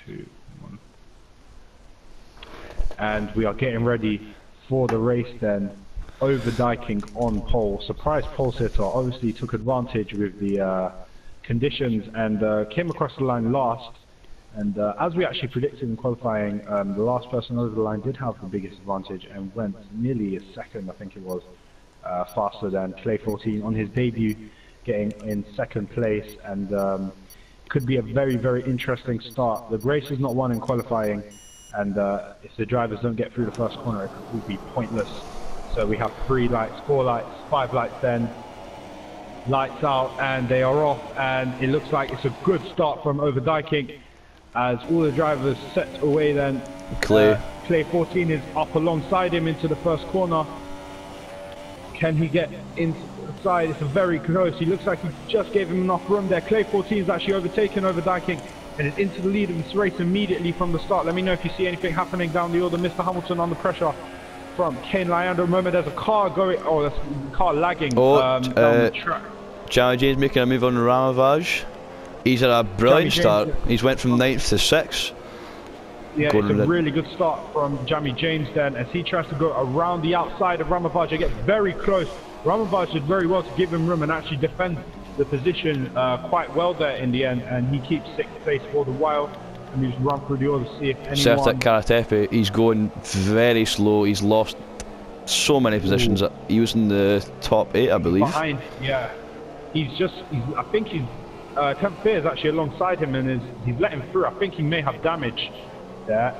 2, 1. And we are getting ready for the race then. Overdiking on pole. Surprise pole sitter. Obviously took advantage with the conditions and came across the line last. And as we actually predicted in qualifying, the last person over the line did have the biggest advantage and went nearly a second, I think it was, faster than Clay 14 on his debut, getting in second place. And could be a very, very interesting start. The race is not won in qualifying, and if the drivers don't get through the first corner, it would be pointless. So we have 3 lights, 4 lights, 5 lights then. Lights out, and they are off, and it looks like it's a good start from Overdiking as all the drivers set away then. Clay 14 is up alongside him into the first corner. Can he get inside? It's a very close. He looks like he just gave him enough room there. Clay 14 is actually overtaken Overdiking and is into the lead of this race immediately from the start. Let me know if you see anything happening down the order. Mr. Hamilton under pressure from Kane Lyando. At the moment there's a car going, that's a car lagging down the track. Jamie James making a move on Ramovage. He's had a brilliant start. He's went from 9th to 6th. Yeah, it's a really good start from Jamie James then as he tries to go around the outside of Ramovage. It gets very close. Ramovage did very well to give him room and actually defend the position quite well there in the end, and he keeps 6th place for the while. And he's run through the order to see if anyone... Sertic Karatepe, he's going very slow. He's lost so many positions. Ooh. He was in the top 8, I believe. Behind, yeah. I think he's 10th Fear is actually alongside him and he's let him through. I think he may have damage there.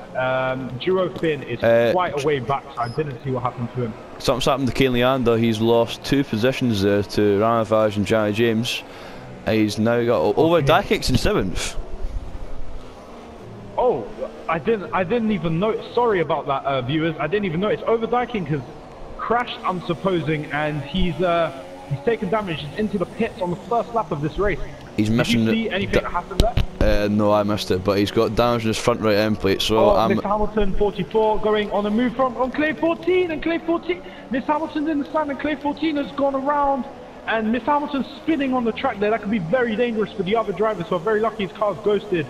Duo Finn is quite a way back, so I didn't see what happened to him. Something's happened to Kane Leander. He's lost 2 positions there to Ramovage and Jamie James. He's now got Overdiking's in 7th. Oh, I didn't even know. Sorry about that, viewers. I didn't even notice. Overdiking has crashed, I'm supposing, and he's taken damage. He's into the pits on the first lap of this race. He's missing. Did you see anything that happened there? No, I missed it, but he's got damage in his front right end plate. So Mr. Hamilton 44 going on a move on Clay 14, and Clay 14. Miss Hamilton's in the stand, and Clay 14 has gone around, and Miss Hamilton's spinning on the track there. That could be very dangerous for the other drivers who are very lucky his car's ghosted.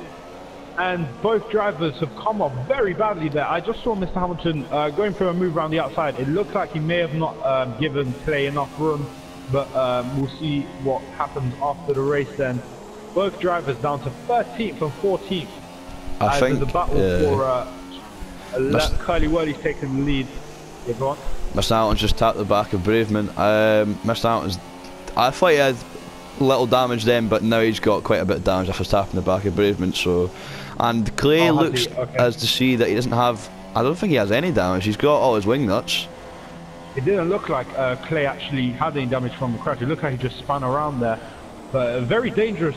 And both drivers have come off very badly there. I just saw Mr. Hamilton going for a move around the outside. It looks like he may have not given Clay enough room, but we'll see what happens after the race then. Both drivers down to 13th and 14th. I think there's a battle for Curly Whirly's taking the lead. Yeah, go on. Mr. Hamilton just tapped the back of Braveman. Mr. Hamilton's, I thought he had little damage then, but now he's got quite a bit of damage after tapping the back of Braveman. So, and Clay looks as to see that he doesn't have. I don't think he has any damage. He's got all his wing nuts. It didn't look like Clay actually had any damage from the crash. It looked like he just spun around there. But a very dangerous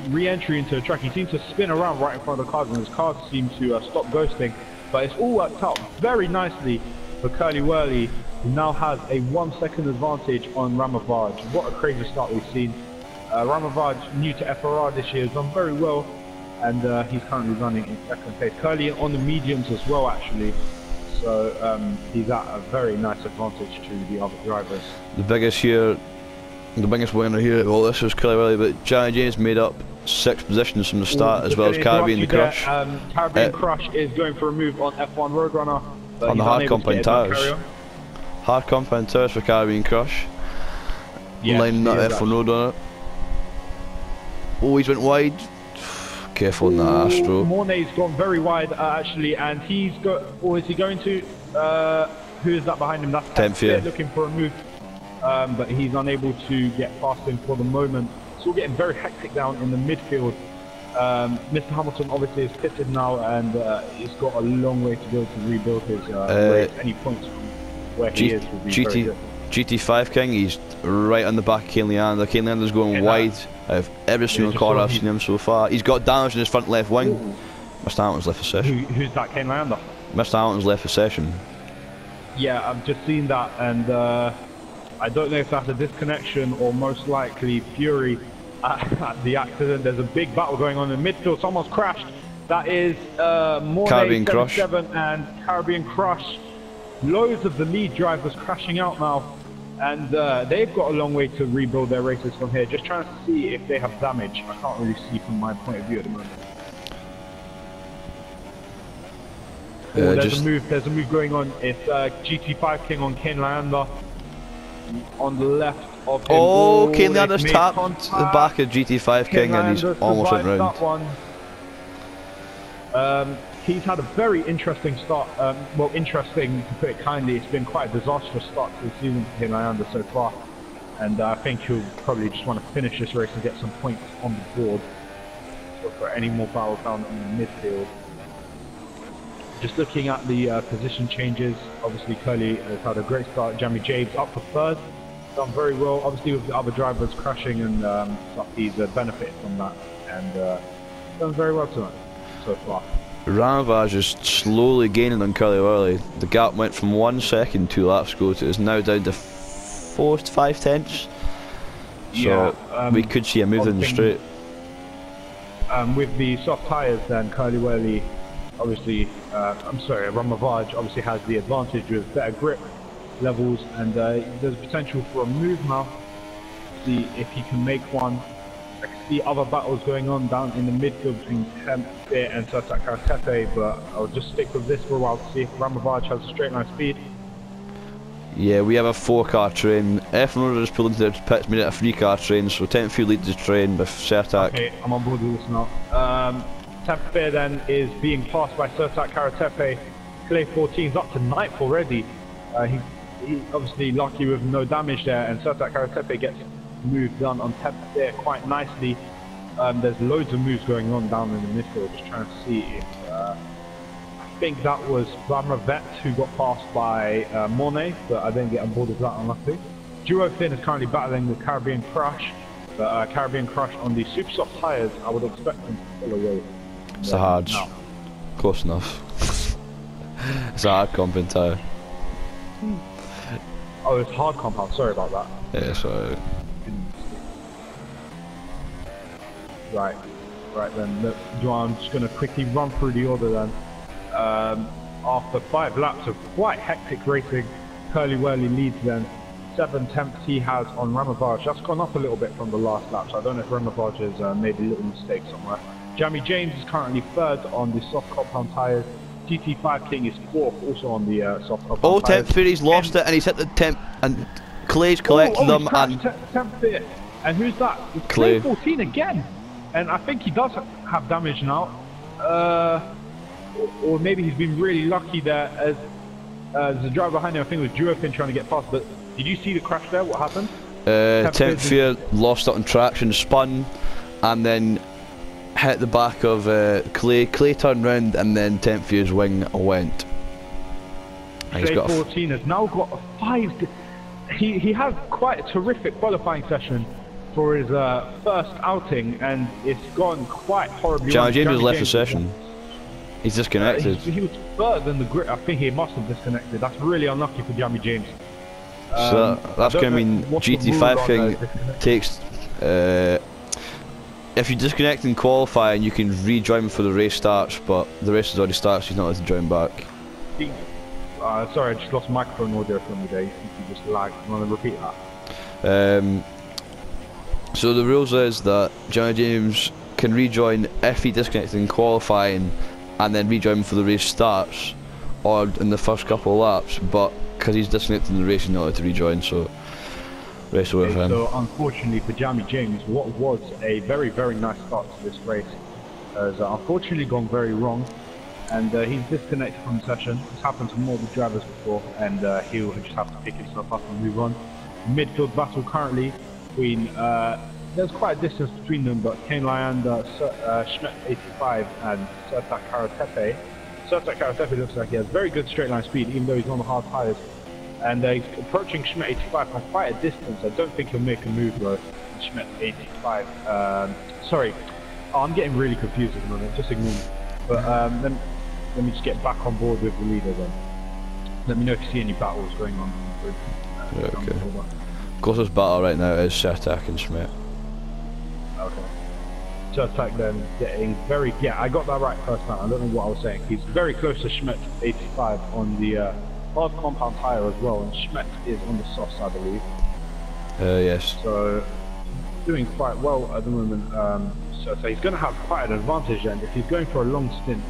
re-entry into the track. He seemed to spin around right in front of the cars, and his cars seemed to stop ghosting. But it's all worked out very nicely for Curly Whirly, who now has a 1 second advantage on Ramovage. What a crazy start we've seen. Ramovage, new to FRR this year, has done very well, and he's currently running in 2nd place. Curly on the mediums as well, actually. So he's at a very nice advantage to the other drivers. The biggest winner here of all this was Curly Whirly, but Jamie James made up 6 positions from the start, as well as Caribbean Crush. Caribbean Crush is going for a move on F1 Roadrunner. On the hard compound tyres. Hard compound tyres for Caribbean Crush. Yes, lining that F1 Roadrunner. Oh, he's went wide. Careful on that Astro. Mornay's gone very wide actually, and he's got. Or is he going to? Who is that behind him? That's 10th Fear looking for a move, but he's unable to get past him for the moment. So we're getting very hectic down in the midfield. Mr. Hamilton obviously is pitted now, and he's got a long way to go to rebuild his race. Any points from where he is will be very good. GT5 King, he's right on the back of Kane Leander. Kane Leander's going wide out of every single car I've seen him so far. He's got damage in his front left wing. Mr. Hamilton's left for session. Who's that, Kane Leander? Mr. Hamilton's left for session. Yeah, I've just seen that, and I don't know if that's a disconnection or most likely Fury at the accident. There's a big battle going on in midfield. Someone's crashed. That is Mornay 77 and Caribbean Crush. Loads of the lead drivers crashing out now, and they've got a long way to rebuild their races from here. Just trying to see if they have damage. I can't really see from my point of view at the moment. Oh, there's a move going on. It's GT5 King on Kane Lander on the left of him. Oh, Kane Lander's tapped the back of GT5 King and he's almost went round. That one. He's had a very interesting start. Well, interesting to put it kindly. It's been quite a disastrous start to the season for Kane Lander so far. And I think he'll probably just want to finish this race and get some points on the board. So for any more battles down in the midfield. Just looking at the position changes, obviously Curly has had a great start. Jamie James up for third, done very well. Obviously with the other drivers crashing and stuff, he's benefited from that and done very well tonight so far. Ramavage is slowly gaining on Curly Wurly. The gap went from 1 second 2 laps ago to is now down to 4 to 5 tenths. So we could see a move in the straight. With the soft tyres then, Curly Wurly obviously, Ramavage obviously has the advantage with better grip levels and there's potential for a move now. See if he can make one. I can see other battles going on down in the midfield between Tempfit and Sertak Karatepe, but I'll just stick with this for a while to see if Ramavage has a straight line speed. Yeah, we have a 4-car train. F1 is pulled into the pits, made it a 3-car train, so Tempfit leads the train with Sertak. Okay, I'm on board with this now. Tempfit then is being passed by Sertak Karatepe. Clay 14's up to 9th already. He obviously lucky with no damage there, and Sertak Karatepe gets move done on Tempfit quite nicely. There's loads of moves going on down in the midfield, just trying to see if I think that was Ramravet who got passed by Mornay, but I didn't get on board with that, unluckily. Duo Finn is currently battling with Caribbean Crush, but Caribbean Crush on the super soft tyres, I would expect him to pull away. It's a hard, close enough. It's a hard compound tyre. Oh, it's hard compound, sorry about that. Yeah, sorry. Right then, look, I'm just going to quickly run through the order then. After 5 laps of quite hectic racing, Curly Wurly leads then. 7 attempts he has on Ramavage. That's gone up a little bit from the last lap, so I don't know if Ramavage has made a little mistake somewhere. Jamie James is currently 3rd on the soft compound tyres. GT5 King is 4th, also on the soft compound tyres. Tempfit, he's lost it and he's hit the temp, and Clay's collected them and... Tempfit. And who's that? It's Clay 14 again! And I think he does have damage now. Or maybe he's been really lucky there as the driver behind him, I think it was Duofin trying to get past, but did you see the crash there? What happened? Tempfit lost it on traction, spun, and then hit the back of Clay. Clay turned round and then Tempfit's wing went. Clay 14 has now got a 5. He had quite a terrific qualifying session for his first outing, and it's gone quite horribly. James has left the session. He's disconnected. He was further than the grid. I think he must have disconnected. That's really unlucky for Jamie James. So that's going to mean GT5 King takes... if you disconnect in qualifying, you can rejoin for the race starts, but the race has already started, so he's not allowed to join back. Sorry, I just lost microphone audio from you there. You just lagged. I'm going to repeat that. So the rules is that Jamie James can rejoin if he disconnects in qualifying and then rejoin for the race starts or in the first couple of laps, but because he's disconnected in the race he's not allowed to rejoin, so race over him. So unfortunately for Jamie James, what was a very, very nice start to this race has unfortunately gone very wrong, and he's disconnected from the session. It's happened to more of the drivers before, and he'll just have to pick himself up and move on. Midfield battle currently between there's quite a distance between them, but Kane Lander, Schmidt 85 and Sertak Karatepe. Sertak Karatepe looks like he has very good straight line speed, even though he's on the hard tyres. And he's approaching Schmidt 85 by quite a distance. I don't think he'll make a move though. Schmidt 85. Sorry, I'm getting really confused at the moment. Just ignore me. But let me just get back on board with the leader then. Let me know if you see any battles going on. Yeah, okay. Closest battle right now is Sertak and Schmidt. Okay. Sertak then getting very... Yeah, I got that right first time. I don't know what I was saying. He's very close to Schmidt 85 on the hard compound tyre as well, and Schmidt is on the softs, I believe. Yes. So, doing quite well at the moment. So he's going to have quite an advantage then. If he's going for a long stint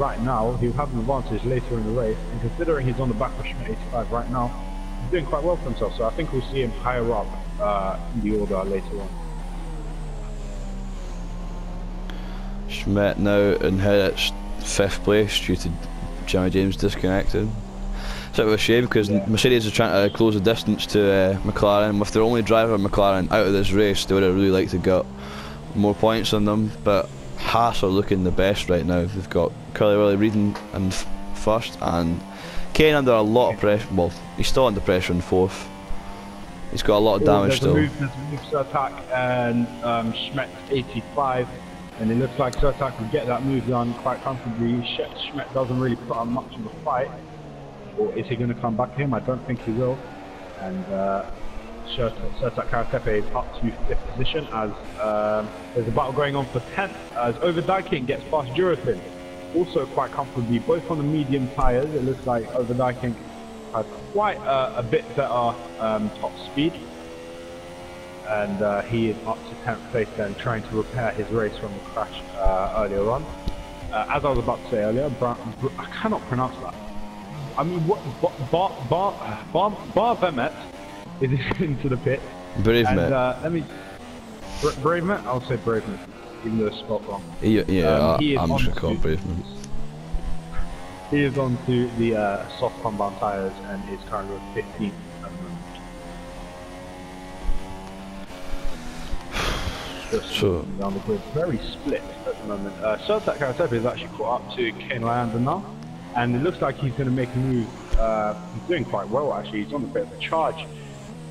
right now, he'll have an advantage later in the race, and considering he's on the back of Schmidt 85 right now, he's doing quite well for himself, so I think we'll see him higher up in the order later on. Schmidt now inherits 5th place due to Jimmy James disconnected. It's a bit of a shame because Mercedes are trying to close the distance to McLaren. With their only driver McLaren out of this race, they would have really liked to get more points on them, but Haas are looking the best right now. They've got Curly Willie reading in first, and Kane under a lot of pressure. Well, he's still under pressure in 4th. He's got a lot of damage still. There's a move to attack, and Schmidt 85, and it looks like Surtak will get that move done quite comfortably. Schmidt doesn't really put on much of a fight. Or is he going to come back to him? I don't think he will. And Surtak Karatepe is up to 5th position as there's a battle going on for 10th as Overdyking gets past Durafin. Also quite comfortably, both on the medium tyres. It looks like Overdyking has quite a bit better top speed. And he is up to 10th place then, trying to repair his race from the crash earlier on. As I was about to say earlier, I cannot pronounce that. I mean, what Bar Vemet is into the pit. Bravemet. Let me. Bravemet? I'll say Bravemet, even though it's spelled wrong. Yeah, I'm just gonna call Bravemet. He is on to the soft compound tyres and is currently 15th at the moment. So down the grid, very split at the moment. Surtak Karatepe is actually caught up to Kane Lander now. And it looks like he's going to make a move. He's doing quite well actually. He's on a bit of a charge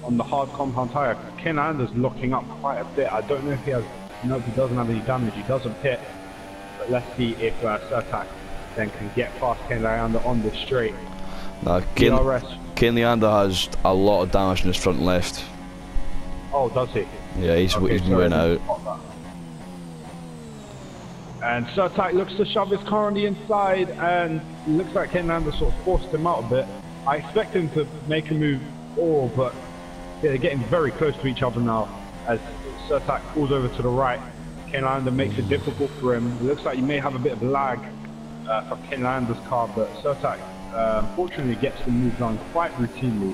on the hard compound tyre. Ken Landers locking up quite a bit. I don't know if he has. No, if he doesn't have any damage. He doesn't pit. But let's see if Surtak then can get past Ken Leander on the straight. Now, Ken Leander has a lot of damage in his front left. Oh, does he? Yeah, he's wearing out. And Surtak looks to shove his car on the inside, and it looks like Ken Lander sort of forced him out a bit. I expect him to make a move, but yeah, they're getting very close to each other now. As Surtak pulls over to the right, Ken Lander makes it difficult for him. It looks like he may have a bit of lag from Ken Lander's car, but Surtak unfortunately gets the move done quite routinely.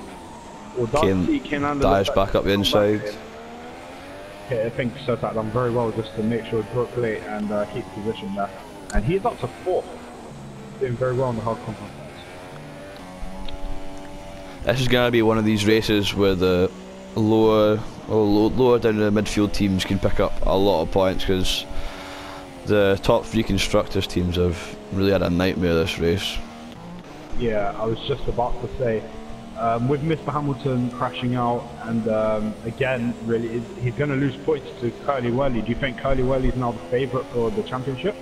Or does see Ken Lander dives back up the inside. Yeah, I think Surtak done very well just to make sure he broke late and keep position there. And he's up to 4th, doing very well on the hard compound. This is going to be one of these races where the lower down the midfield teams can pick up a lot of points, because the top 3 constructors teams have really had a nightmare this race. Yeah, I was just about to say, with Mr. Hamilton crashing out, and again, really, he's going to lose points to Curly Welly. Do you think Curly Welly is now the favourite for the championship?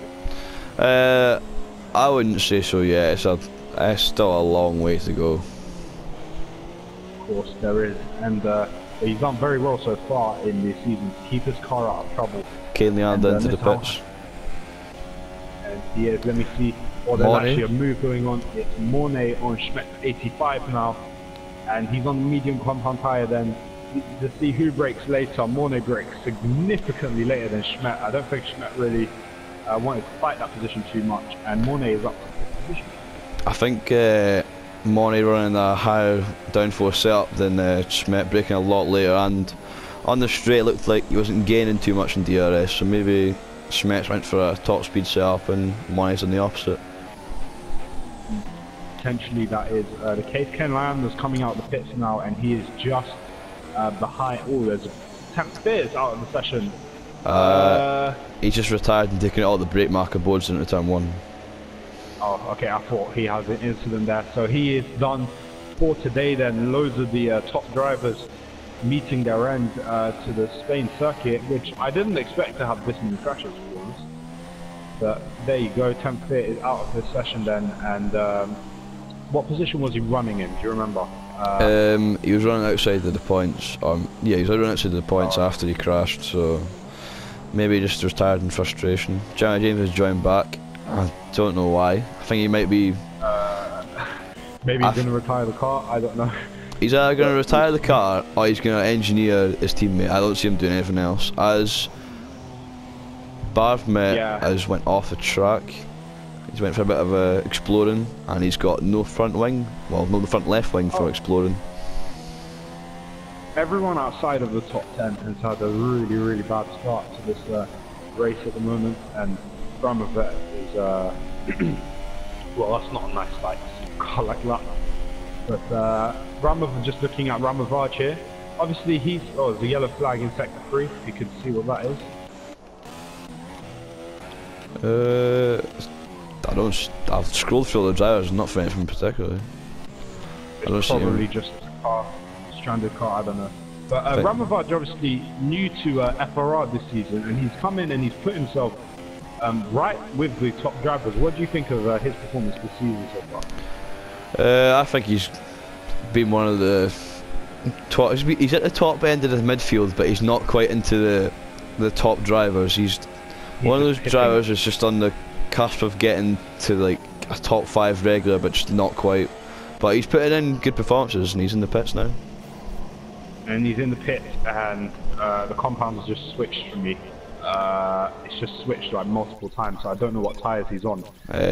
I wouldn't say so yet. It's still a long way to go. Of course, there is, and he's done very well so far in this season to keep his car out of trouble. Kane Leander into the pitch. And he is, let me see. Oh, there's actually a move going on. It's Mornay on Schmidt 85 now. And he's on the medium compound tyre then. To see who breaks later. Mornay breaks significantly later than Schmidt. I don't think Schmidt really wanted to fight that position too much. And Mornay is up to 5th position. I think Mornay running a higher downforce setup than Schmidt, breaking a lot later, and on the straight it looked like he wasn't gaining too much in DRS, so maybe Schmidt went for a top speed setup and Mornay's on the opposite. Potentially that is the case. Ken Lander's coming out of the pits now, and he is just behind. Oh, there's 10th Spears out of the session. He just retired and taken all the brake marker boards into turn 1. Oh, okay, I thought he has an incident there. So he is done for today then. Loads of the top drivers meeting their end to the Spain circuit, which I didn't expect to have this many crashes for us. But there you go, 10th Fit is out of this session then, and what position was he running in? Do you remember? He was running outside of the points. Yeah, he was running outside of the points after he crashed, so maybe he just retired in frustration. Johnny James has joined back. I don't know why. I think he might be... maybe he's going to retire the car, I don't know. He's either going to retire the car or he's going to engineer his teammate. I don't see him doing anything else. As Barth met has went off the track. He's went for a bit of exploring, and he's got no front wing. Well, no, the front left wing for exploring. Everyone outside of the top 10 has had a really, really bad start to this race at the moment, and Gramovet is, well, that's not a nice sight to see a car like that. But Gramovet, just looking at Ramovaj here, obviously he's, oh, there's a yellow flag in sector 3, if you can see what that is. I've scrolled through the drivers, not for anything particularly. It's probably just a car, stranded car, I don't know. But Ramovaj obviously new to FRR this season, and he's come in and he's put himself right with the top drivers. What do you think of his performance this season so far? I think he's been one of the top. He's at the top end of the midfield, but he's not quite into the top drivers. He's one of those drivers that's just on the cusp of getting to like a top 5 regular, but just not quite. But he's putting in good performances, and he's in the pits now. And he's in the pit, and the compound has just switched for me. It's just switched like multiple times, so I don't know what tyres he's on.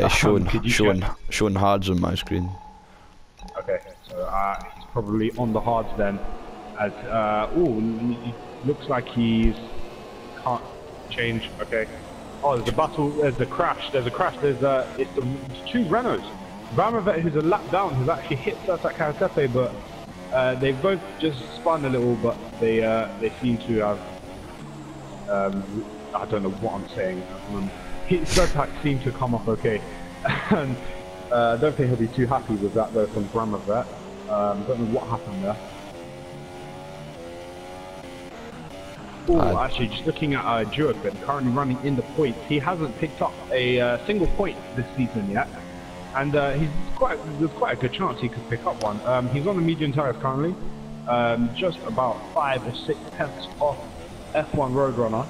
Showing hards on my screen. Okay, so he's probably on the hards then. As looks like he's can't change. Okay. Oh, there's a battle. There's a crash. There's a crash. It's 2 Renaults. Ramovet, who's a lap down, has actually hit Sertac Karatepe, but they both just spun a little, but they seem to have I don't know what I'm saying. Sertac seemed to come off okay, and I don't think he'll be too happy with that though from Ramovet. Don't know what happened there. Oh, actually, just looking at Duofin, currently running in the points, he hasn't picked up a single point this season yet, and there's quite a good chance he could pick up one. He's on the medium tyres currently, just about 5 or 6 tenths off F1 Roadrunner,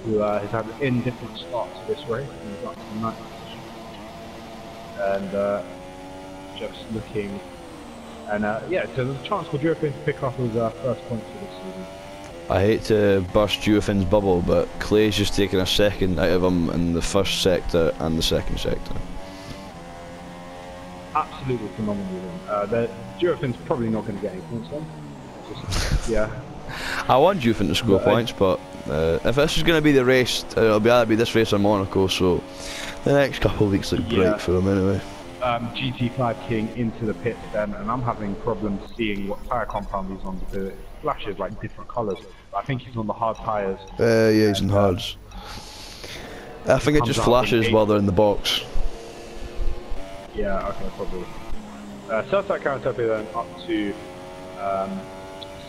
who has had an indifferent start to this race, and he's up to the 9th position. And just looking, and yeah, so there's a chance for Duofin to pick up his first points for this season. I hate to burst Duofin's bubble, but Clay's just taken a second out of him in the first sector and the second sector. Absolutely phenomenal. Duofin's probably not going to get any points then. Yeah. I want Duofin to score points, but if this is going to be the race, it'll either be this race or Monaco, so the next couple of weeks look bright for him anyway. GT5 King into the pits then, and I'm having problems seeing what tyre compound he's on because it flashes like different colours. I think he's on the hard tyres. Yeah, he's in hards. I think it just flashes while they're in the box. Yeah, okay, probably. Sertac Karatepe then up to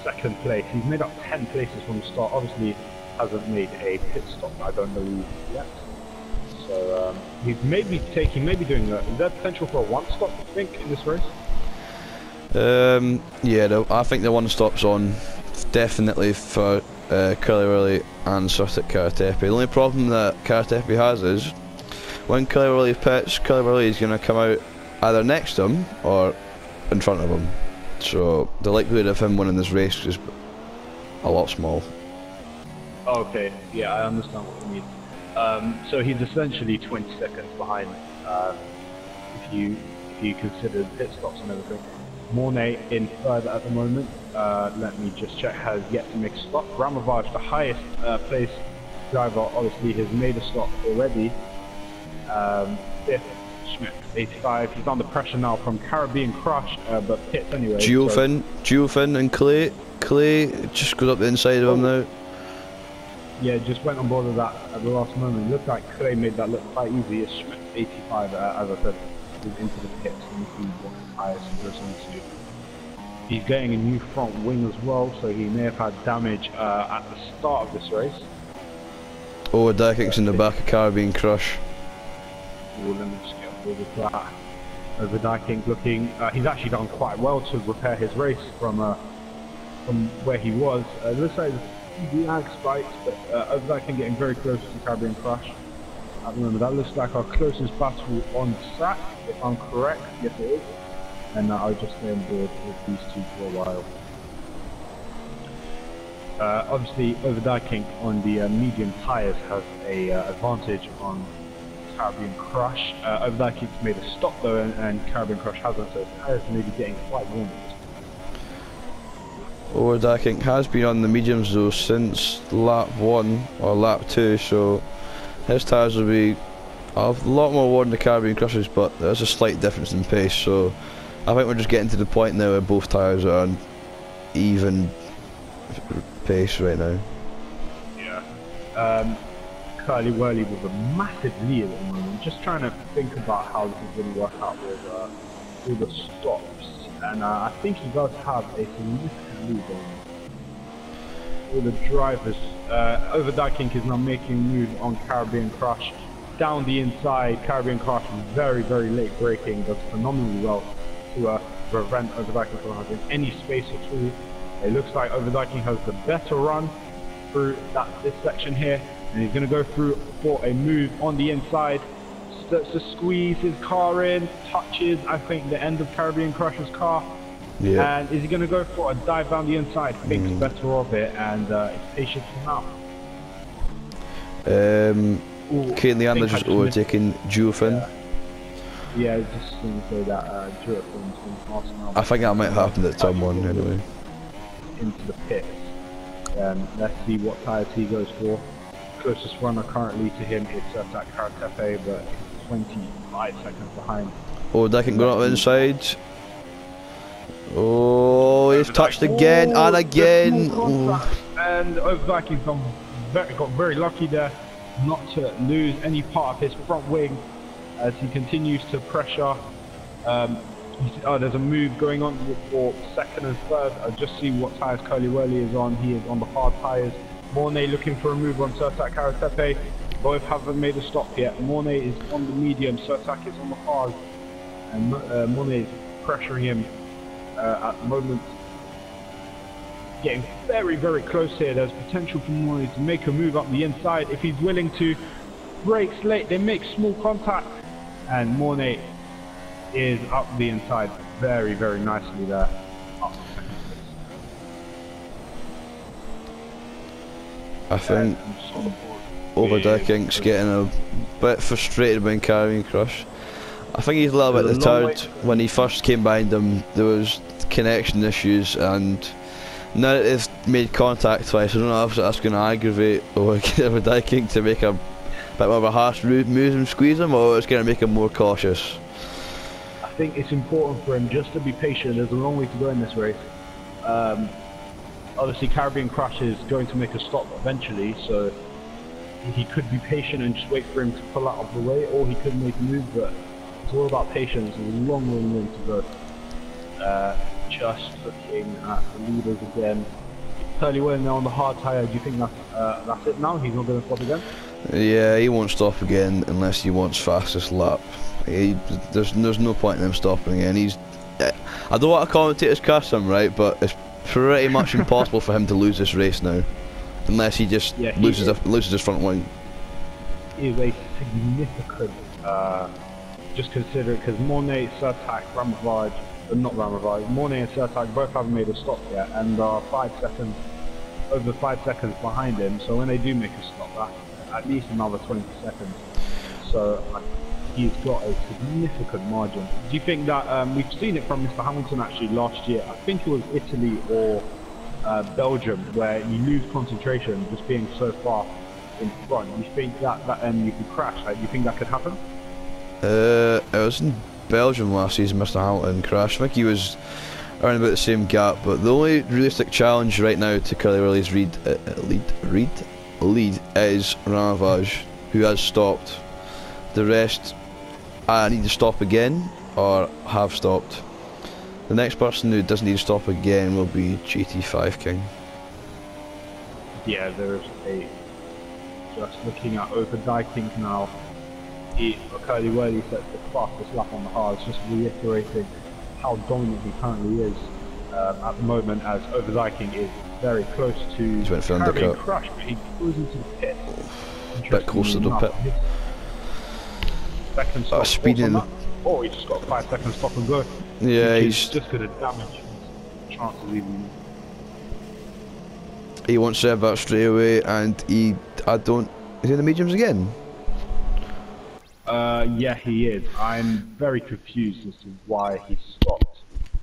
2nd place. He's made up 10 places from the start. Obviously hasn't made a pit stop. I don't know yet. So he may be doing that. Is there potential for a 1-stop, I think, in this race? Yeah, I think the 1-stop's on definitely for Curly Willy and Sertac Karatepe. The only problem that Karatepe has is when Curly Willy pits, Curly Willy is going to come out either next to him or in front of him. So the likelihood of him winning this race is a lot small. Okay, yeah, I understand what you mean. So he's essentially 20 seconds behind if you consider pit stops and everything. Mornay in 3rd at the moment. Let me just check, has yet to make a stop. Ramovaj, the highest place driver, obviously has made a stop already. 5th, Schmidt, 85. He's under pressure now from Caribbean Crush, but pits anyway. Duofin and Clay. Clay just goes up the inside of him now. Yeah, just went on board of that at the last moment. Looked like Clay made that look quite easy. It's Schmidt, 85, as I said, is into the pits and see what the tyres he goes into. He's getting a new front wing as well, so he may have had damage at the start of this race. Oh, Dakic's in the back of Caribbean Crush. Let me just get on board with that. Over Dakic looking, he's actually done quite well to repair his race from where he was. It looks like the lag spikes, but over Dakic getting very close to Caribbean Crush. At the moment, that looks like our closest battle on track, if I'm correct. Yes, it is. And I'll just stay on board with these two for a while. Obviously, over Dakic on the medium tyres has a advantage on Caribbean Crush. Overdiking's made a stop though, and Caribbean Crush hasn't, so tires may be getting quite warm. Overdiking has been on the mediums though since lap 1 or lap 2, so his tyres will be a lot more worn than the Caribbean Crushes, but there's a slight difference in pace, so I think we're just getting to the point now where both tyres are on even pace right now. Yeah. Curly Whirly with a massive lead at the moment, just trying to think about how this is going to work out with all the stops, and I think he does have a significant lead on all the drivers. Overdiking is now making a move on Caribbean Crush down the inside. Caribbean Crush very late braking, does phenomenally well to prevent Overdiking from having any space at all. It looks like Overdiking has the better run through this section here, and he's going to go through for a move on the inside. Starts to squeeze his car in, touches I think the end of Caribbean Crush's car. Yeah. And is he going to go for a dive down the inside? Thinks better of it, and it's patient now. Kate Leander just overtaking Duofin. Yeah, I was just going to say that Duofin's been passing now. I think that might happen at turn 1 anyway. Into the pits. Let's see what tyres he goes for. Closest runner currently to him is Sertac Karatepe, but 25 seconds behind. Oh, Diking going up the inside. Oh, he's touched again and again. And Overdiking got very lucky there not to lose any part of his front wing as he continues to pressure. There's a move going on for second and third. I'll just see what tyres Curly Whirly is on. He is on the hard tyres. Mornay looking for a move on Sertac Karatepe. Both haven't made a stop yet. Mornay is on the medium, Sertac is on the hard, and Mornay is pressuring him at the moment. Getting very close here. There's potential for Mornay to make a move up the inside if he's willing to. Brakes late, they make small contact, and Mornay is up the inside very nicely there. I think Overdiking's getting a bit frustrated by Caribbean Crush. I think he's a little bit deterred. When he first came behind him, there was connection issues, and now that they've made contact twice, I don't know if that's going to aggravate Overdiking to make a bit more of a harsh move and squeeze him, or it's going to make him more cautious. I think it's important for him just to be patient. There's a long way to go in this race. Obviously Caribbean Crush is going to make a stop eventually, so he could be patient and just wait for him to pull out of the way, or he could make a move, but it's all about patience. There's a long way to go. Just looking at the leaders again. Curly Whirly now on the hard tyre. Do you think that's it now? He's not going to stop again? Yeah, he won't stop again unless he wants fastest lap. There's no point in him stopping again. I don't want to commentator's curse him, right, but it's pretty much impossible for him to lose this race now, unless he just loses his front wing. He is a significant, just consider it, because Mornay, Sertac, Ramavage, not Ramavage, Mornay and Sertac both haven't made a stop yet, and are 5 seconds, over 5 seconds behind him, so when they do make a stop, that's at least another 20 seconds. So he's got a significant margin. Do you think that, we've seen it from Mr. Hamilton actually last year, I think it was Italy or Belgium, where you lose concentration just being so far in front. You think that you could crash? Like, do you think that could happen? It was in Belgium last season, Mr. Hamilton crashed. I think he was around about the same gap, but the only realistic challenge right now to Curly Whirly's lead is Ramavage, who has stopped. The rest need to stop again or have stopped. The next person who doesn't need to stop again will be GT5 King. Yeah, there's just looking at Overdiking now. Curly Whirly sets the fastest lap on the hard, just reiterating how dominant he currently is at the moment, as Overdiking is very close to Caribbean Crush, but he goes into the pit. Bit closer to the pit. Second stop. Speeding. Oh, he just got 5 seconds stop and go. Yeah, he's just going to damage his chances even. He wants to have that straight away, and is he in the mediums again? Yeah, he is. I'm very confused as to why he stopped.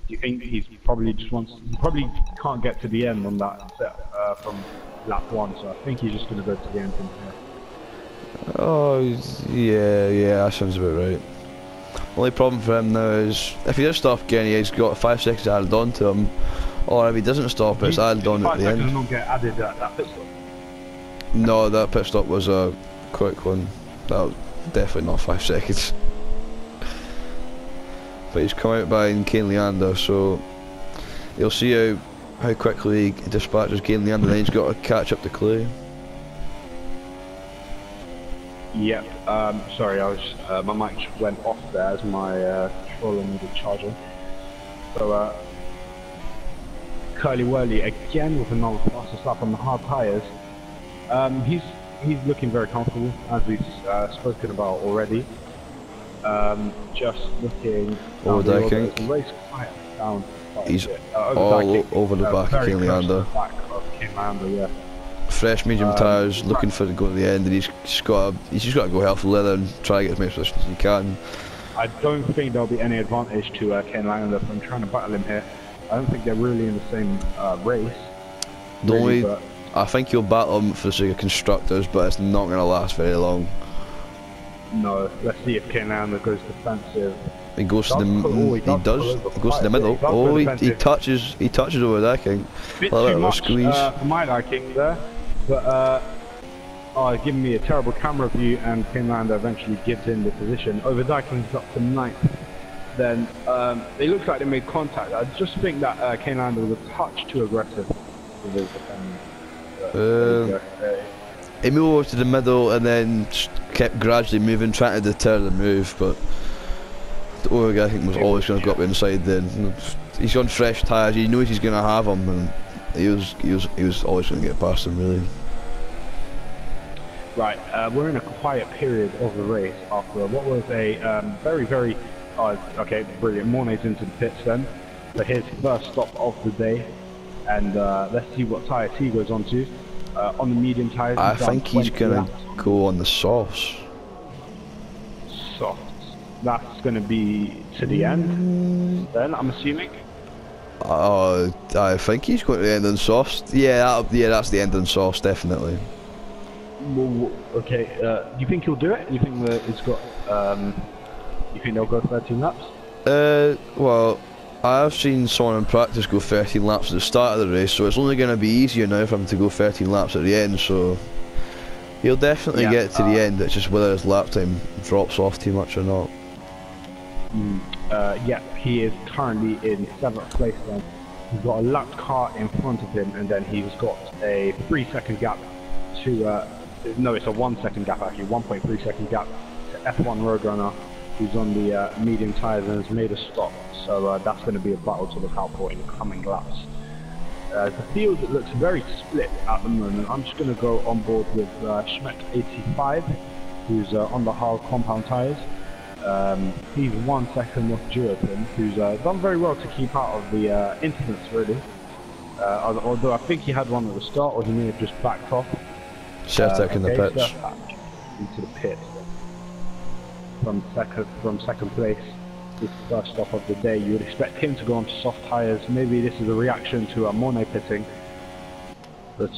Do you think he's probably just wants? He probably can't get to the end on that set from lap 1, so I think he's just going to go to the end from here. Oh, yeah, that sounds about right. Only problem for him now is if he does stop again, he's got 5 seconds added on to him, or if he doesn't stop, it's added on at the end. 5 seconds not get added at that pit stop. No, that pit stop was a quick one. That was definitely not 5 seconds. But he's come out behind Kane Leander, so you'll see how quickly he dispatches Kane Leander, then he's got to catch up to Clay. Yep, sorry, I was, my mic went off there as my controller needed charging. So, Curly Wurly again with another fastest lap on the hard tyres. He's looking very comfortable, as we've spoken about already. Just looking overtaking. The race quite down. He's all over the back of Kane Leander. Yeah. Fresh medium tyres, looking for to go to the end, and he's just got to go hell for leather and try to get as many positions as he can. I don't think there'll be any advantage to Kane Leander from trying to battle him here. I don't think they're really in the same race. I think you'll battle him for the sake of constructors, but it's not going to last very long. No, let's see if Kane Leander goes defensive. He goes to the he goes to the middle. Oh, he touches over that king. Bit too much for my liking there, but giving me a terrible camera view, and Kane Leander eventually gives in the position. Overdiking's up to 9th. Then it looks like they made contact. I just think that Kane Leander was a touch too aggressive with his defending. He moved over to the middle and then kept gradually moving, trying to deter the move, but the other guy I think was always going to go up inside then. He's on fresh tyres, he knows he's going to have him, and he was always going to get past him really. Right, we're in a quiet period of the race after what was a very okay, brilliant. Mornay's into the pits then, for his first stop of the day, and let's see what tyre he goes on to. On the medium tyres, I think he's going to go on the softs. Softs. That's going to be to the end, then, I'm assuming? I think he's going to the end on softs. Yeah, that's the end on softs, definitely. Well, okay, do you think he'll do it? Do you think that it's got, you think they'll go 13 laps? Well, I've seen someone in practice go 13 laps at the start of the race, so it's only going to be easier now for him to go 13 laps at the end, so he'll definitely get to the end. It's just whether his lap time drops off too much or not. Yeah, he is currently in 7th place then. He's got a lapped car in front of him, and then he's got a 3-second gap to, no, it's a 1-second gap actually, 1.3 second gap to F1 Roadrunner, who's on the medium tyres and has made a stop. So that's going to be a battle to look out for in the coming laps. The field looks very split at the moment. I'm just going to go on board with Schmeck85, who's on the hard compound tyres. He's 1 second off Durotin, who's done very well to keep out of the incidents really. Although I think he had one at the start, or he may have just backed off. Certec in the pits. Into the pits. From second place. This first stop of the day, you would expect him to go on to soft tyres. Maybe this is a reaction to Mornay pitting. But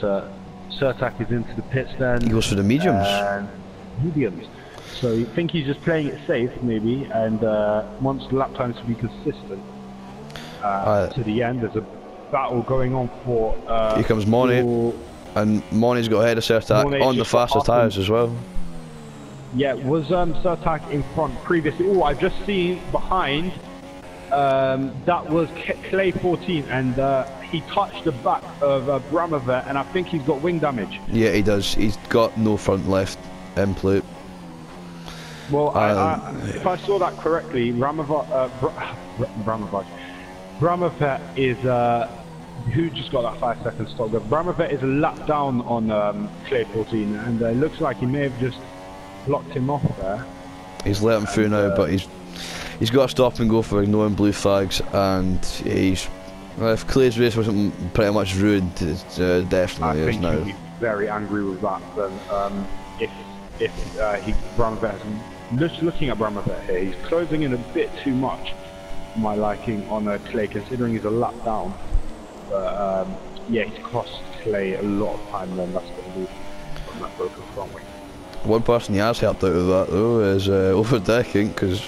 Certec is into the pits then. He goes for the mediums. Mediums. So you think he's just playing it safe maybe, and wants the lap times to be consistent. To the end, there's a battle going on for... here comes Mornay, and Mornay's got ahead of Certec on the faster tyres as well. Yeah, was Certec in front previously? Oh, I've just seen behind, that was Clay 14, and he touched the back of Bramovet, and I think he's got wing damage. Yeah, he does. He's got no front left end plate. Well, if I saw that correctly, Bramovet is, who just got that 5-second stop? Bramovet is a lap down on Clay 14, and it looks like he may have just blocked him off there. He's let him through now, but he's got to stop and go for ignoring blue flags, and if Clay's race wasn't pretty much ruined, it definitely is now. I think he'll be very angry with that. Then if Bramovet has just looking at Bramovet here, he's closing in a bit too much for my liking on Clay, considering he's a lap down. But yeah, he's cost Clay a lot of time then, that's going to be on that broken front wing. One person he has helped out of that though is Overdecking, because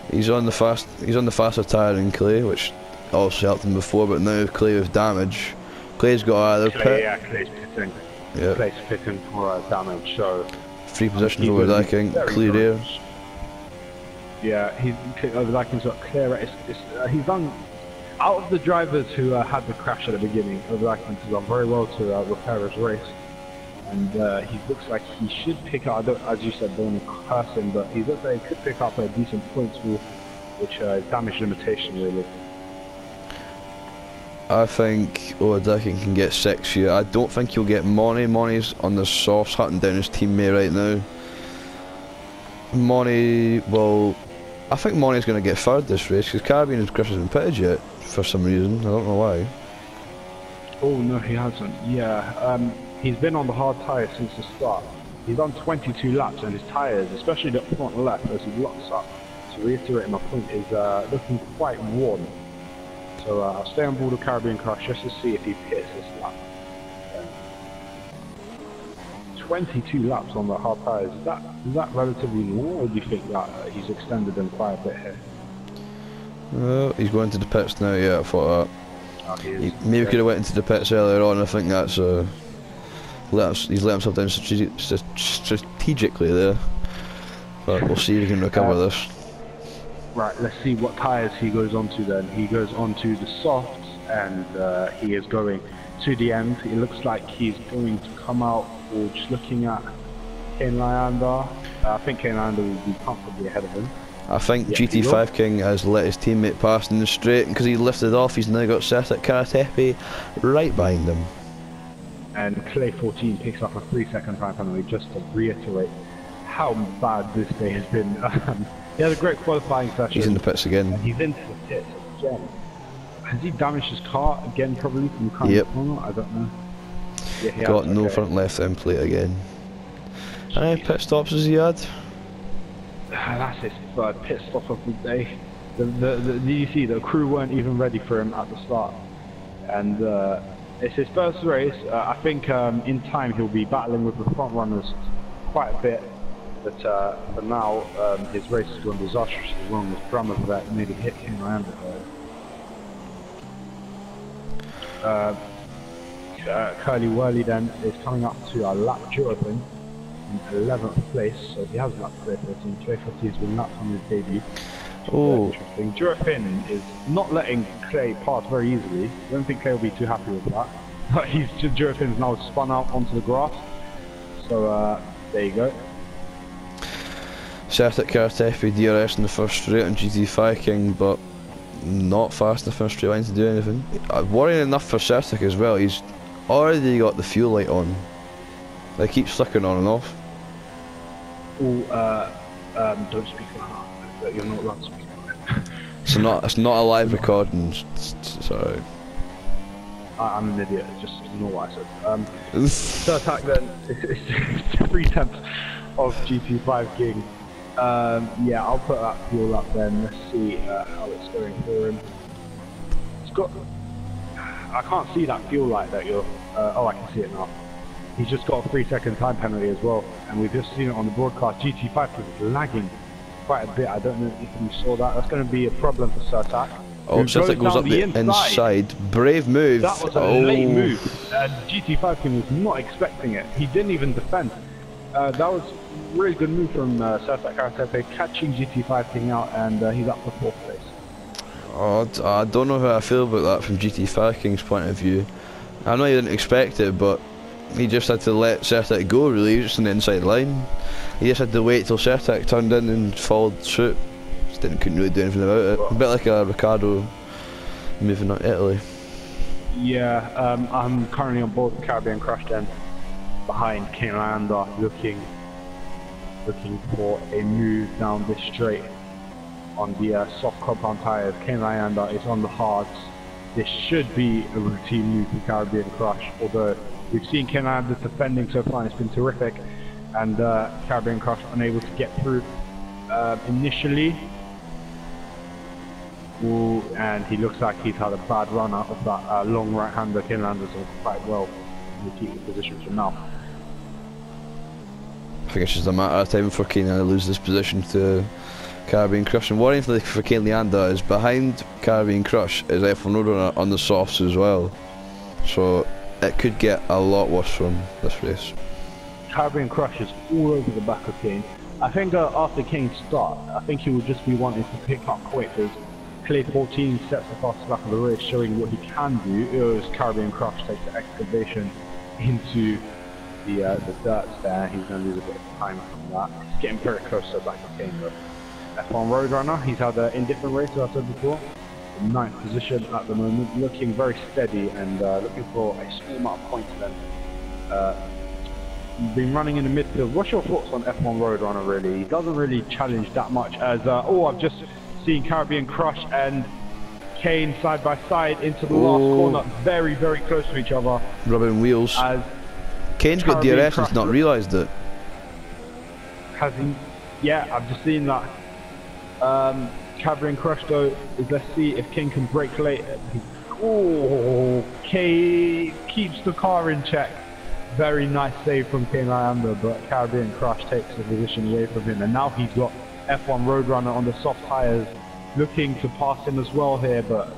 he's on the faster tyre than Clay, which also helped him before, but now with Clay with damage, Clay's got either pit. Yeah, Clay's pitting. Yeah. Clay's pitting for damage, so... Free positions Overdecking, clear air. Yeah, Overdecking's got clear air. He's done... Out of the drivers who had the crash at the beginning, Overdecking has done very well to repair his race. And he looks like he should pick up, as you said, don't want to curse him, but he looks like he could pick up a decent points rule, which is damage limitation really. I think Overdecking can get 6 here. I don't think he'll get Money. Money's on the softs, hunting down his teammate right now. Money, well, I think Money's going to get third this race, because Caribbean and Chris hasn't pitted yet, for some reason, I don't know why. Oh no, he hasn't, yeah. He's been on the hard tyre since the start. He's done 22 laps and his tyres, especially the front left as he locks up, to reiterate my point, is looking quite worn. So I'll stay on board the Caribbean Crush just to see if he pits this lap. 22 laps on the hard tyres, is that relatively normal, or do you think that he's extended them quite a bit here? Well, he's going to the pits now, yeah, I thought that. Oh, He maybe could have went into the pits earlier on, I think that's he's let himself down strategically there. But we'll see if he can recover this. Right, let's see what tyres he goes onto then. He goes onto the softs and he is going to the end. It looks like he's going to come out, or just looking at Kane Lyanda. I think Kane Lyanda will be comfortably ahead of him. I think GT5 King has let his teammate pass in the straight, and because he lifted off, he's now got Sertic Karatepe right behind him. And Clay 14 picks up a 3-second time penalty, just to reiterate how bad this day has been. He had a great qualifying session. He's in the pits again. He's into the pits again. Has he damaged his car again, probably from the Yep. corner? I don't know. Yeah, he Got has, no okay. front left end plate again. How many pit stops has he had? That's his third pit stop of the day. You see, the crew weren't even ready for him at the start. And it's his first race. I think in time he'll be battling with the front runners quite a bit. But for now, his race has gone disastrously wrong with Bramovet nearly hit him around it. Curly Whirly then is coming up to a lap Jurafin in 11th place, so he has lapped Clay 14. Clay 14 has been lapped on his debut. Oh. Interesting. Jurafin is not letting Clay pass very easily. I don't think Clay will be too happy with that. But Jurafin's now spun out onto the grass. So there you go. Sertic Karatepe DRS in the first straight on GT5 King, but not fast in the first straight line to do anything. Worrying enough for Sertic as well, he's already got the fuel light on. They keep flickering on and off. Oh, don't speak like that. You're not allowed to speak like that. It's not a live recording, sorry. I'm an idiot, just ignore what I said. So attack then, it's 3/10 of GT5 King. Yeah, I'll put that fuel up then, let's see how it's going for him. It's got... I can't see that fuel light that you're... oh, I can see it now. He's just got a 3-second time penalty as well, and we've just seen it on the broadcast. GT5 is lagging quite a bit, I don't know if you saw that. That's going to be a problem for Sertak. Oh, Sertak goes up the inside. Brave move. That was a late move. GT5 King was not expecting it. He didn't even defend. That was a really good move from Sertak Karatepe, catching GT5 King out, and he's up for 4th place. Oh, I don't know how I feel about that from GT5 King's point of view. I know he didn't expect it, but he just had to let Sertak go, really. He was just on the inside line. He just had to wait till Sertak turned in and followed suit. Just couldn't really do anything about it. A bit like a Ricciardo moving on Italy. Yeah, I'm currently on board the Caribbean Crush then, behind Kane Lyanda, looking for a move down this straight on the soft compound tyres. Kane Lyanda is on the hards. This should be a routine move for Caribbean Crush, although we've seen Kane Lyanda defending so far and it's been terrific, and Caribbean Crush unable to get through. initially. Ooh, and he looks like he's had a bad run out of that long right-hander. Kane Landers quite well to keep the position for now. I think it's just a matter of time for Kane to lose this position to Caribbean Crush. And worrying for Kane Leander is behind Caribbean Crush is F1 Roadrunner on the softs as well. So it could get a lot worse from this race. Caribbean Crush is all over the back of Kane. I think after Kane's start, I think he will just be wanting to pick up quick as Clay 14 sets the fastest back of the race, showing what he can do. As Caribbean Crush takes the excavation into the dirt there. He's going to lose a bit of time from that. He's getting very close to the back of Kane though. F1 Roadrunner, he's had an indifferent race, as I said before. In 9th position at the moment, looking very steady and looking for a small amount of points then. Been running in the midfield. What's your thoughts on F1 Roadrunner really? He doesn't really challenge that much as, I've just seen Caribbean Crush and Kane side by side into the last corner, very, very close to each other. Rubbing wheels. As Kane's got DRS and he's not realised it. Has he? Yeah, I've just seen that. Caribbean Crush though, let's see if Kane can break late. Oh, Kane keeps the car in check. Very nice save from Kane Leander, but Caribbean Crush takes the position away from him, and now he's got F1 Roadrunner on the soft tyres, looking to pass him as well here, but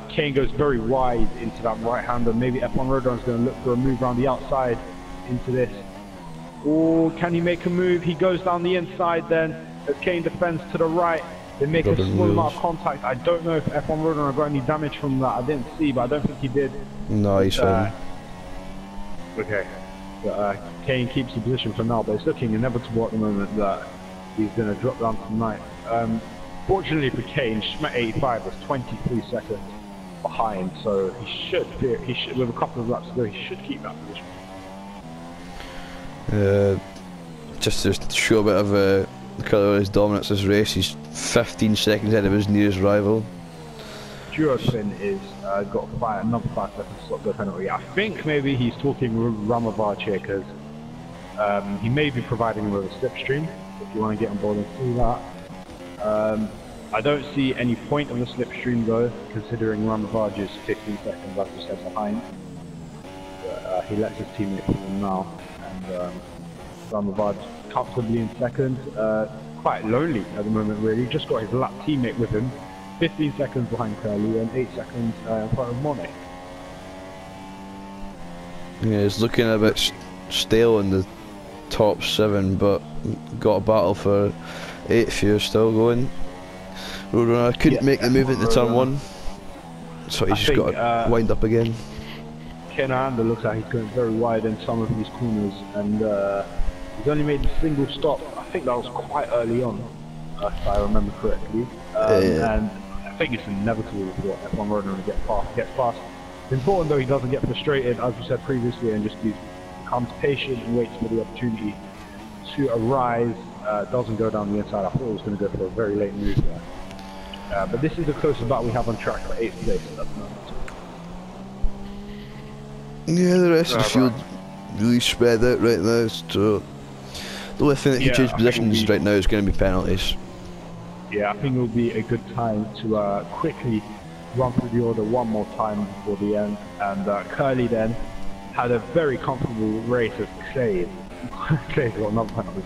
Kane goes very wide into that right-hander. Maybe F1 Roadrunner is going to look for a move around the outside into this. Oh, can he make a move? He goes down the inside then, as Kane defends to the right. They make a small amount of contact. I don't know if F1 Roadrunner got any damage from that. I didn't see, but I don't think he did. No, he's fine. Okay. But, Kane keeps the position for now, but it's looking inevitable at the moment that he's going to drop down to 9th. Fortunately for Kane, Schmidt 85 was 23 seconds behind, so he should, with a couple of laps to go, he should keep that position. Just to show a bit of his dominance this race, he's 15 seconds ahead of his nearest rival. Duopin is got another 5 seconds stop the penalty. I think maybe he's talking with Ramavaj here because he may be providing him with a slipstream. If you want to get on board and see that. I don't see any point of the slipstream though, considering Ramavaj is 15 seconds, like you said, behind. But, he lets his teammate through him now, and Ramavaj comfortably in second. Quite lonely at the moment really, just got his lap teammate with him. 15 seconds behind Curly and 8 seconds in front of Monet. Yeah, it's looking a bit stale in the top 7, but got a battle for 8th here still going. Roadrunner couldn't make the move into turn 1, so he's just got to wind up again. Kane Leander looks like he's going very wide in some of these corners, and he's only made a single stop. I think that was quite early on, if I remember correctly. And I think it's inevitable for F1 Roadrunner to get past. It's important though he doesn't get frustrated, as we said previously, and just becomes patient and waits for the opportunity to arise. Doesn't go down the inside. I thought he was going to go for a very late move there. But this is the closest battle we have on track for 8th place at the moment. Yeah, the rest of the field really spread out right now, so the only thing that can change positions right now is going to be penalties. Yeah, I think it will be a good time to quickly run through the order one more time before the end. And Curly then had a very comfortable race as Clay. Clay's got another penalty.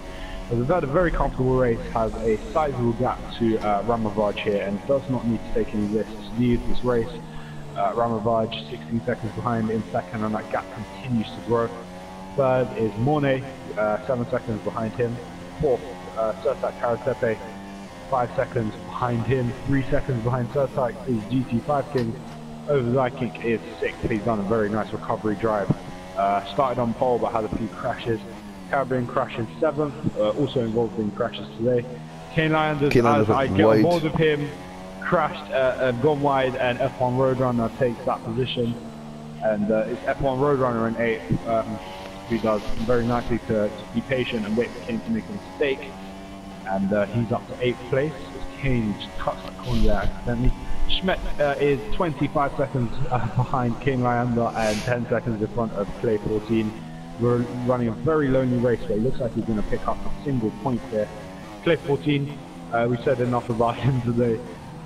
Has had a very comfortable race, has a sizable gap to Ramavaj here, and does not need to take any risks. Leads this race. Ramavaj 16 seconds behind in second, and that gap continues to grow. Third is Monet, 7 seconds behind him. Fourth, Sertak Karatepe, 5 seconds behind him. 3 seconds behind Sertak is GT5 King. Overzyking is 6th. He's done a very nice recovery drive. Started on pole but had a few crashes. Caribbean Crush in 7th, also involved in crashes today. Kane Leander, as I get on board with him, crashed, gone wide, and F1 Roadrunner takes that position. And it's F1 Roadrunner in 8th, who does very nicely to be patient and wait for Kane to make a mistake. And he's up to 8th place, as Kane just cuts the corner there accidentally. Schmidt is 25 seconds behind Kane Leander and 10 seconds in front of Clay 14. We're running a very lonely race, but it looks like he's going to pick up a single point there. Clay 14, we said enough about him today.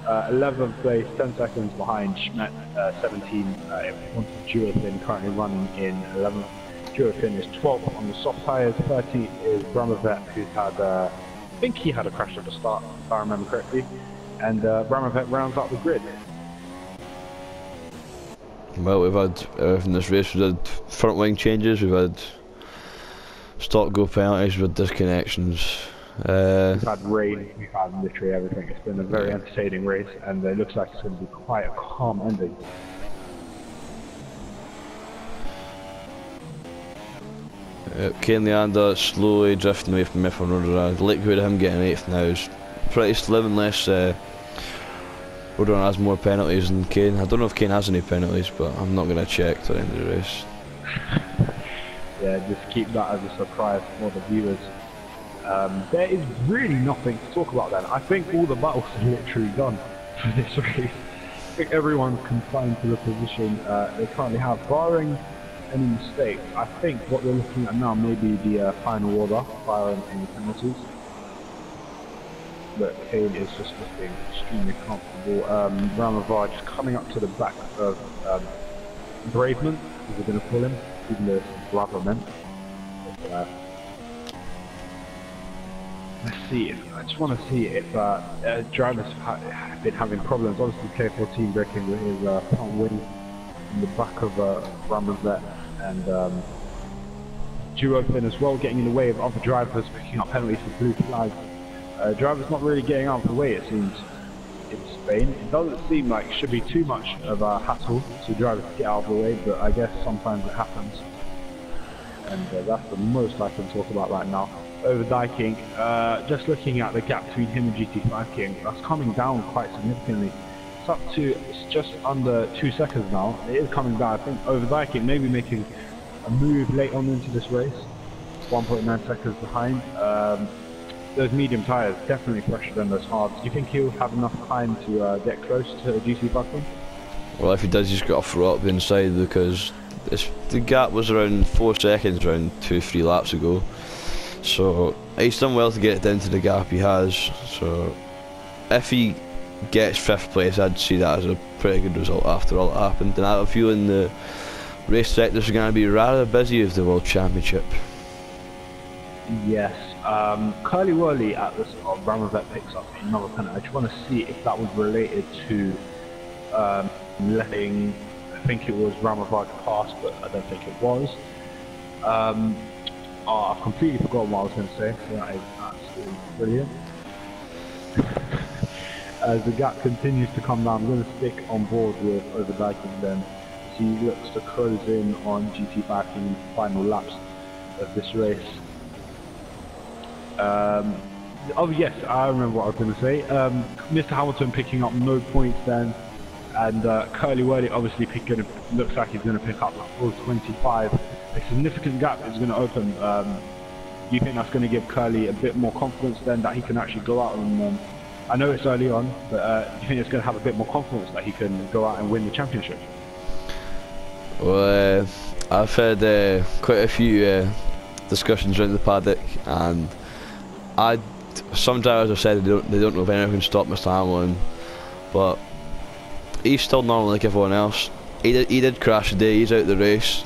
11th place, 10 seconds behind Schmidt, 17 in front of Duofin, currently running in 11th. Duofin is 12th on the soft tyres, 30 is Bramovet, who's had, I think he had a crash at the start, if I remember correctly, and Bramovet rounds out the grid. Well, we've had, in this race, we've had front wing changes, we've had stop go penalties, we've had disconnections. We've had rain, we've had literally everything. It's been a very entertaining race, and it looks like it's going to be quite a calm ending. Kane Leander slowly drifting away from Mifflin Road. The likelihood of him getting 8th now is pretty slim unless Roadrunner has more penalties than Kane. I don't know if Kane has any penalties, but I'm not going to check till the end of the race. Yeah, just keep that as a surprise for the viewers. There is really nothing to talk about then. I think all the battles are literally done for this race. I think everyone's confined to the position they currently have, barring any mistakes. I think what we're looking at now may be the final order, barring any penalties. But Kane is just looking extremely comfortable. Ramovar just coming up to the back of Braveman, as we're going to call him, even though it's Braverman. Let's see. I just want to see if drivers have been having problems. Obviously, K14 breaking with his front wing in the back of Bramovet, and Duofin as well, getting in the way of other drivers picking up penalties for blue flags. Drivers not really getting out of the way, it seems, in Spain. It doesn't seem like it should be too much of a hassle to drivers to get out of the way, but I guess sometimes it happens. And that's the most I can talk about right now. Over Dyking, just looking at the gap between him and GT5 King, that's coming down quite significantly. It's up to, it's just under 2 seconds now. It is coming down. I think Over Dyking maybe making a move late on into this race. 1.9 seconds behind. Those medium tyres definitely fresher than those hards. Do you think he'll have enough time to get close to the GT5 King? Well, if he does, he's got to throw up the inside, because the gap was around 4 seconds around 2-3 laps ago. So he's done well to get it down to the gap he has. So if he gets 5th place, I'd see that as a pretty good result after all that happened. And I have a feeling the race sectors are going to be rather busy with the World Championship. Yes. Curly Whirly at the start, Bramovet picks up another penalty. I just want to see if that was related to letting, I think it was Ramovar pass, but I don't think it was. I've completely forgotten what I was going to say. That is absolutely brilliant. As the gap continues to come down, I'm going to stick on board with Overdyking then, as he looks to close in on GT5 in the final laps of this race. Oh yes, I remember what I was going to say. Mr. Hamilton picking up no points then, and Curly Whirly obviously looks like he's going to pick up the full 25. A significant gap is going to open. Do you think that's going to give Curly a bit more confidence then that he can actually go out and, I know it's early on, but do you think it's going to have a bit more confidence that he can go out and win the championship? Well, I've had quite a few discussions around the paddock, and some drivers have said they don't know if anyone can stop Mr. Hamilton, but he's still normal like everyone else. He did crash today. He's out of the race.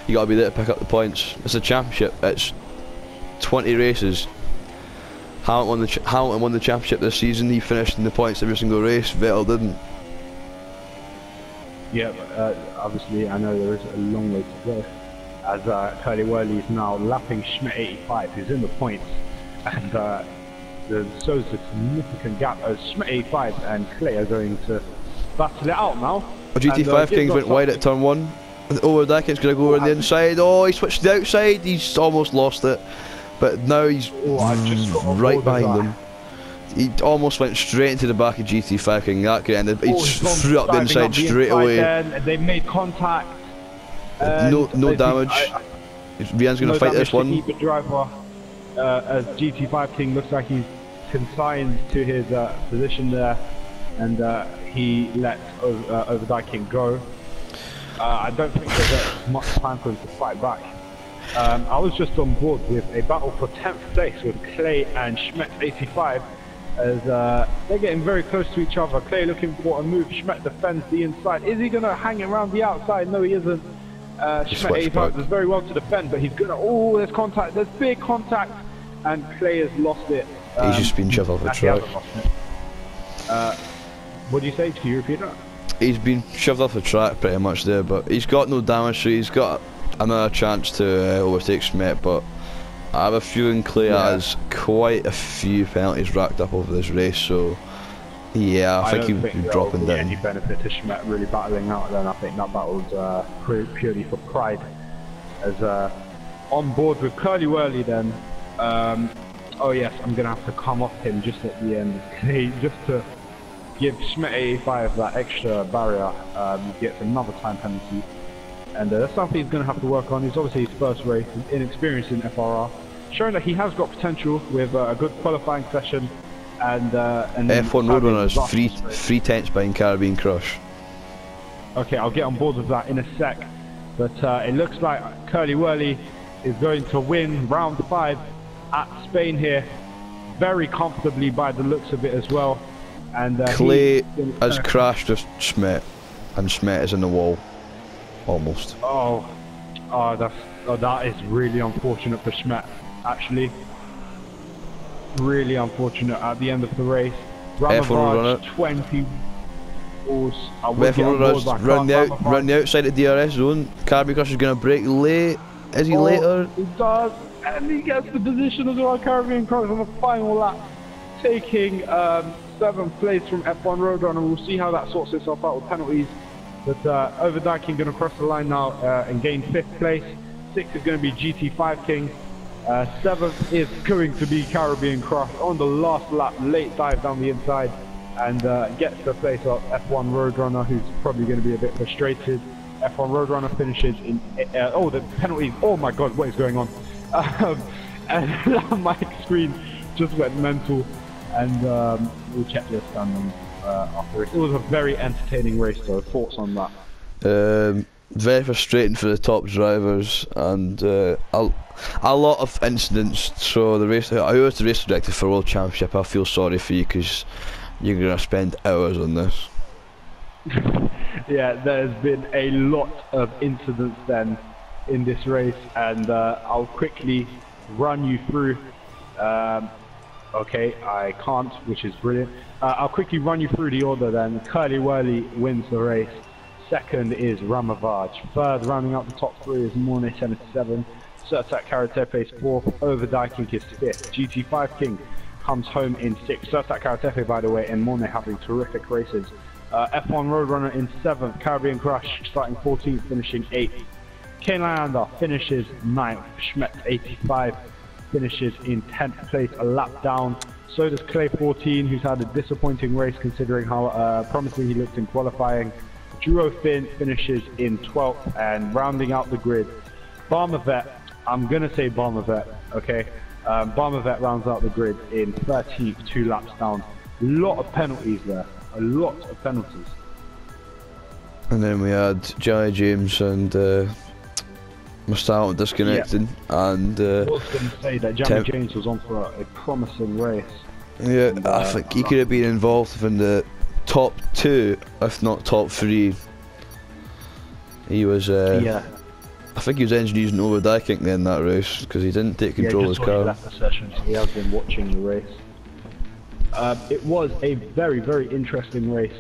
You got to be there to pick up the points. It's a championship. It's 20 races. Hamilton won the championship this season. He finished in the points every single race. Vettel didn't. Yeah, obviously I know there is a long way to go, as Curly Whirly is now lapping Schmidt 85, who's in the points, and shows a significant gap as Schmidt 85 and Clay are going to battle it out now. GT5 Kings went wide at turn 1. Overdyking's going to go over the inside. Oh, he switched to the outside. He's almost lost it, but now he's right behind him. He almost went straight into the back of GT5 King. That could end it. He just threw up the inside straight away. They made contact. No damage. Rian's going to fight this one. The driver, as GT5 King looks like he's consigned to his position there, and he let Overdyking go. I don't think there's much time for him to fight back. I was just on board with a battle for 10th place with Clay and Schmet85 as they're getting very close to each other. Clay looking for a move, Schmet defends the inside. Is he going to hang around the outside? No, he isn't. Schmet85 does very well to defend, but he's going to... Oh, there's contact, there's big contact, and Clay has lost it. He's just been shoved off the track. What do you say? Can you repeat that? He's been shoved off the track pretty much there, but he's got no damage, so he's got another chance to overtake Schmet, but I have a feeling Clay has quite a few penalties racked up over this race, so yeah, I think he'll be dropping down. Any benefit to Schmet really battling out then. I think that battle's purely for pride. As on board with Curly Wurly then, oh yes, I'm going to have to come off him just at the end, just to give Schmet85 that extra barrier. He gets another time penalty. And that's something he's going to have to work on. He's obviously his first race, he's inexperienced in FRR, showing that he has got potential with a good qualifying session. And F1 Roadrunner is 3/10 behind Caribbean Crush. Okay, I'll get on board with that in a sec. But it looks like Curly Wurly is going to win round 5 at Spain here, very comfortably by the looks of it as well. And Clay has crashed with Schmet, and Schmet is in the wall. Almost. That is really unfortunate for Schmet, actually. Really unfortunate at the end of the race. Ramavage 20 balls. Run the outside of the DRS zone. Caribbean Crush is going to brake late. Is he later? He does, and he gets the position as well. Caribbean Crush on the final lap, taking 7th place from F1 Roadrunner. We'll see how that sorts itself out with penalties. But Overdyking going to cross the line now and gain 5th place. 6th is going to be GT5 King. 7th is going to be Caribbean Crush on the last lap, late dive down the inside, and gets the place of F1 Roadrunner, who's probably going to be a bit frustrated. F1 Roadrunner finishes in... oh, the penalties. Oh my god, what is going on? And my screen just went mental, and we'll check this down after it. It was a very entertaining race though. Thoughts on that? Very frustrating for the top drivers, and a lot of incidents. So the race, I was the race director for World Championship. I feel sorry for you because you're gonna spend hours on this. Yeah, there's been a lot of incidents then in this race, and I'll quickly run you through. Okay, I can't, which is brilliant. I'll quickly run you through the order then. Curly Wurly wins the race. 2nd is Ramavage. 3rd, rounding out the top 3 is Mornay 77. Surtak Karatepe is 4th. Overdyking is 5th. GT5 King comes home in 6th. Surtak Karatepe, by the way, and Mornay having terrific races. F1 Roadrunner in 7th. Caribbean Crush starting 14th, finishing 8th. Kane Lander finishes 9th. Schmet85 finishes in 10th place, a lap down. So does Clay 14, who's had a disappointing race considering how promising he looked in qualifying. Duo Finn finishes in 12th, and rounding out the grid, Barmavet. I'm gonna say Barmavet, okay? Barmavet rounds out the grid in 13th, 2 laps down. A lot of penalties there, a lot of penalties. And then we had Johnny James and Mustang disconnecting, and I was going to say that Johnny James was on for a promising race. Yeah, and, I think he could have been involved in the top 2, if not top 3. He was, yeah. I think he was engineering Overdyking then that race because he didn't take control of his car. He left the session, so he has been watching the race. It was a very, very interesting race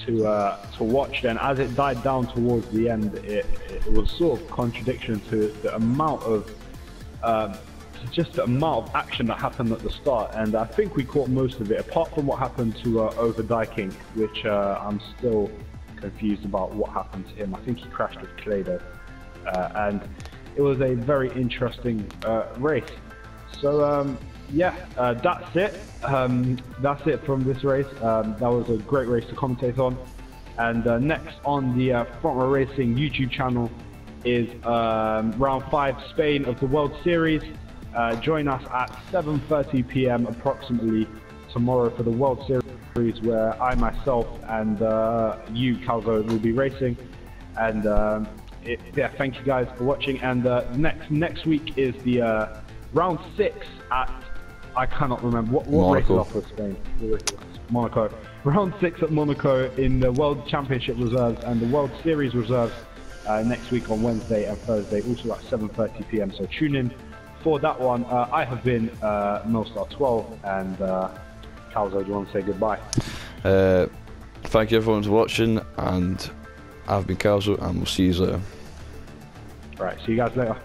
to watch then. As it died down towards the end, it was sort of contradiction to the amount of action that happened at the start, and I think we caught most of it, apart from what happened to Overdyking, which I'm still confused about what happened to him. I think he crashed with Clay though, and it was a very interesting race. So yeah, that's it. That's it from this race. That was a great race to commentate on. And next on the Front Row Racing YouTube channel is round 5 Spain of the World Series. Join us at 7:30 PM approximately tomorrow for the World Series, where I myself and you, Calvo, will be racing. And yeah, thank you guys for watching. And next week is the round 6 at, I cannot remember what race is off for Spain. Monaco. Round 6 at Monaco in the World Championship reserves and the World Series reserves next week on Wednesday and Thursday, also at 7:30 p.m. So tune in for that one. I have been Milstar12, and Calzo, do you want to say goodbye? Thank you everyone for watching, and I've been Calzo, and we'll see you later. Right, see you guys later.